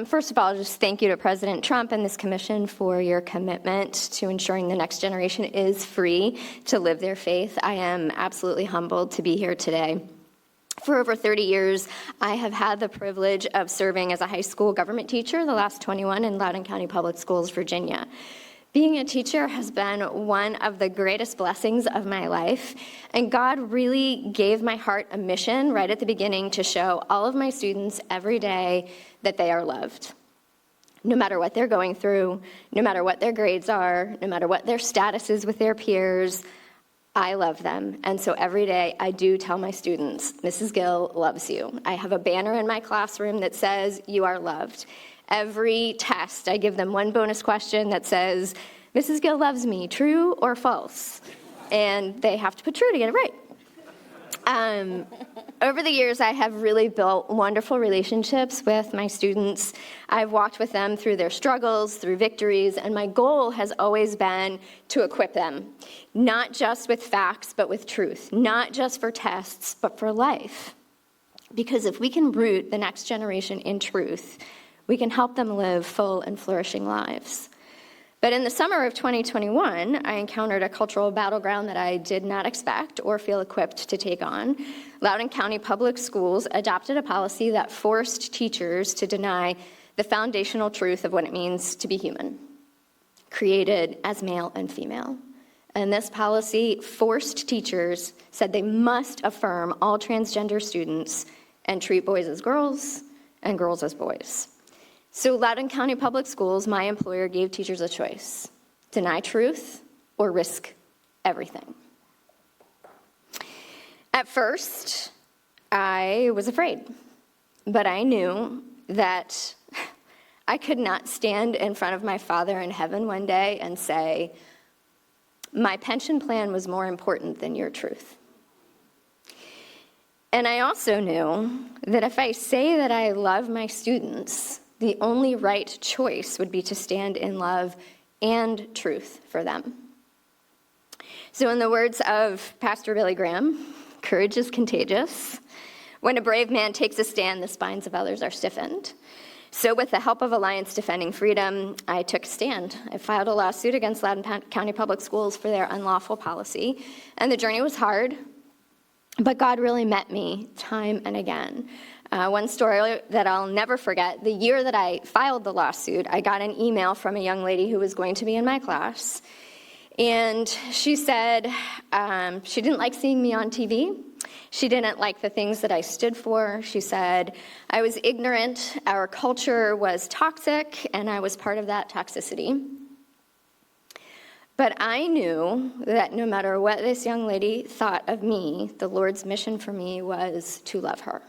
First of all, just thank you to President Trump and this commission for your commitment to ensuring the next generation is free to live their faith. I am absolutely humbled to be here today. For over 30 years, I have had the privilege of serving as a high school government teacher, the last 21 in Loudoun County Public Schools, Virginia. Being a teacher has been one of the greatest blessings of my life, and God really gave my heart a mission right at the beginning to show all of my students every day that they are loved. No matter what they're going through, no matter what their grades are, no matter what their status is with their peers, I love them. And so every day I do tell my students, Mrs. Gill loves you. I have a banner in my classroom that says, you are loved. Every test, I give them one bonus question that says, Mrs. Gill loves me, true or false? And they have to put true to get it right. Over the years, I have really built wonderful relationships with my students. I've walked with them through their struggles, through victories, and my goal has always been to equip them, not just with facts, but with truth, not just for tests, but for life. Because if we can root the next generation in truth, we can help them live full and flourishing lives. But in the summer of 2021, I encountered a cultural battleground that I did not expect or feel equipped to take on. Loudoun County Public Schools adopted a policy that forced teachers to deny the foundational truth of what it means to be human, created as male and female. And this policy forced teachers, said they must affirm all transgender students and treat boys as girls and girls as boys. So Loudoun County Public Schools, my employer, gave teachers a choice: deny truth or risk everything. At first, I was afraid, but I knew that I could not stand in front of my Father in heaven one day and say, my pension plan was more important than your truth. And I also knew that if I say that I love my students, the only right choice would be to stand in love and truth for them. So in the words of Pastor Billy Graham, courage is contagious. When a brave man takes a stand, the spines of others are stiffened. So with the help of Alliance Defending Freedom, I took a stand. I filed a lawsuit against Loudoun County Public Schools for their unlawful policy. And the journey was hard, but God really met me time and again. One story that I'll never forget, the year that I filed the lawsuit, I got an email from a young lady who was going to be in my class. And she said she didn't like seeing me on TV. She didn't like the things that I stood for. She said I was ignorant, our culture was toxic, and I was part of that toxicity. But I knew that no matter what this young lady thought of me, the Lord's mission for me was to love her.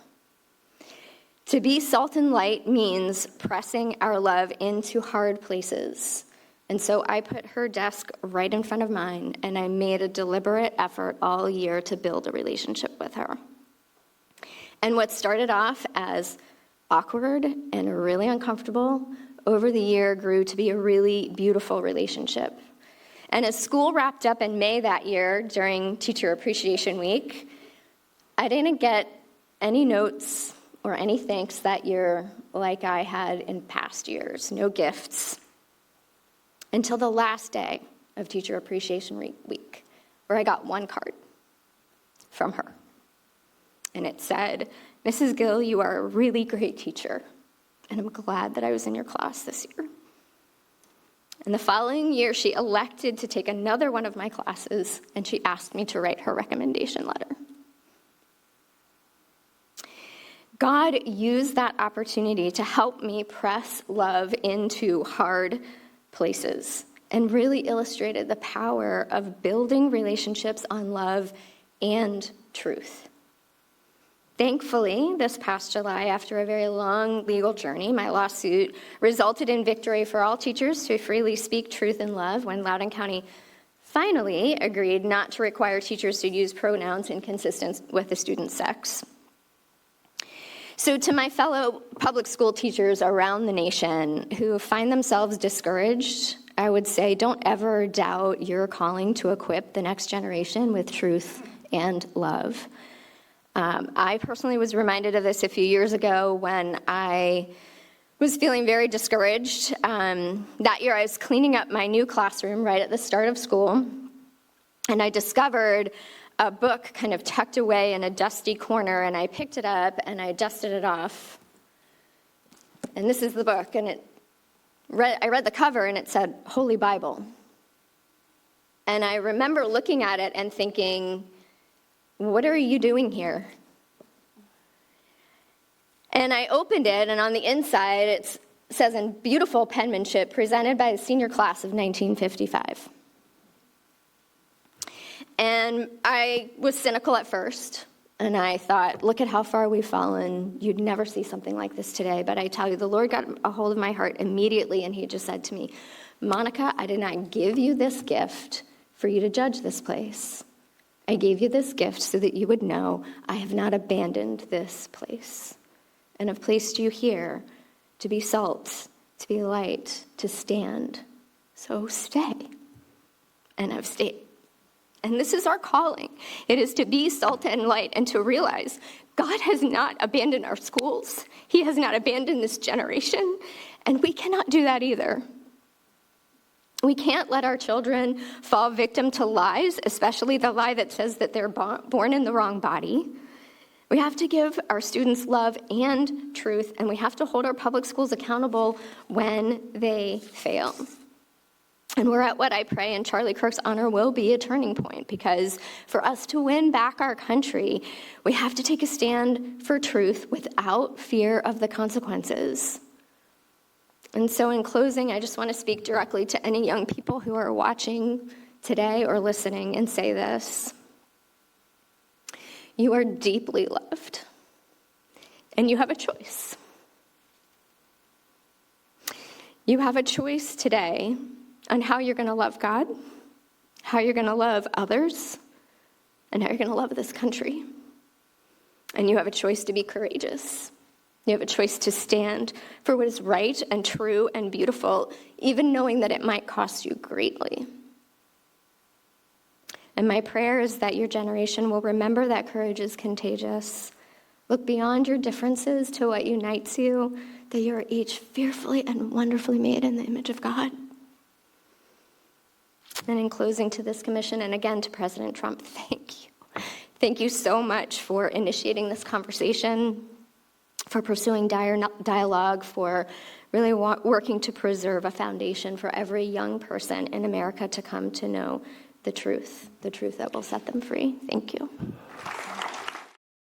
To be salt and light means pressing our love into hard places. And so I put her desk right in front of mine, and I made a deliberate effort all year to build a relationship with her. And what started off as awkward and really uncomfortable, over the year grew to be a really beautiful relationship. And as school wrapped up in May that year during Teacher Appreciation Week, I didn't get any notes or any thanks that year like I had in past years, no gifts, until the last day of Teacher Appreciation Week, where I got one card from her. And it said, Mrs. Gill, you are a really great teacher, and I'm glad that I was in your class this year. And the following year, she elected to take another one of my classes, and she asked me to write her recommendation letter. God used that opportunity to help me press love into hard places and really illustrated the power of building relationships on love and truth. Thankfully, this past July, after a very long legal journey, my lawsuit resulted in victory for all teachers to freely speak truth and love when Loudoun County finally agreed not to require teachers to use pronouns inconsistent with the student's sex. So to my fellow public school teachers around the nation who find themselves discouraged, I would say don't ever doubt your calling to equip the next generation with truth and love. I personally was reminded of this a few years ago when I was feeling very discouraged. That year I was cleaning up my new classroom right at the start of school, and I discovered a book kind of tucked away in a dusty corner, and I picked it up and I dusted it off. And this is the book, and I read the cover and it said, Holy Bible. And I remember looking at it and thinking, what are you doing here? And I opened it, and on the inside it says in beautiful penmanship, presented by the senior class of 1955. And I was cynical at first, and I thought, look at how far we've fallen. You'd never see something like this today. But I tell you, the Lord got a hold of my heart immediately, and he just said to me, Monica, I did not give you this gift for you to judge this place. I gave you this gift so that you would know I have not abandoned this place, and have placed you here to be salt, to be light, to stand. So stay. And I've stayed. And this is our calling. It is to be salt and light and to realize God has not abandoned our schools. He has not abandoned this generation. And we cannot do that either. We can't let our children fall victim to lies, especially the lie that says that they're born in the wrong body. We have to give our students love and truth, and we have to hold our public schools accountable when they fail. And we're at what I pray in Charlie Kirk's honor will be a turning point, because for us to win back our country, we have to take a stand for truth without fear of the consequences. And so in closing, I just want to speak directly to any young people who are watching today or listening and say this. You are deeply loved, and you have a choice. You have a choice today on how you're going to love God, how you're going to love others, and how you're going to love this country. And you have a choice to be courageous. You have a choice to stand for what is right and true and beautiful, even knowing that it might cost you greatly. And my prayer is that your generation will remember that courage is contagious. Look beyond your differences to what unites you, that you are each fearfully and wonderfully made in the image of God. And in closing to this commission, and again to President Trump, thank you. Thank you so much for initiating this conversation, for pursuing dialogue, for really working to preserve a foundation for every young person in America to come to know the truth that will set them free. Thank you.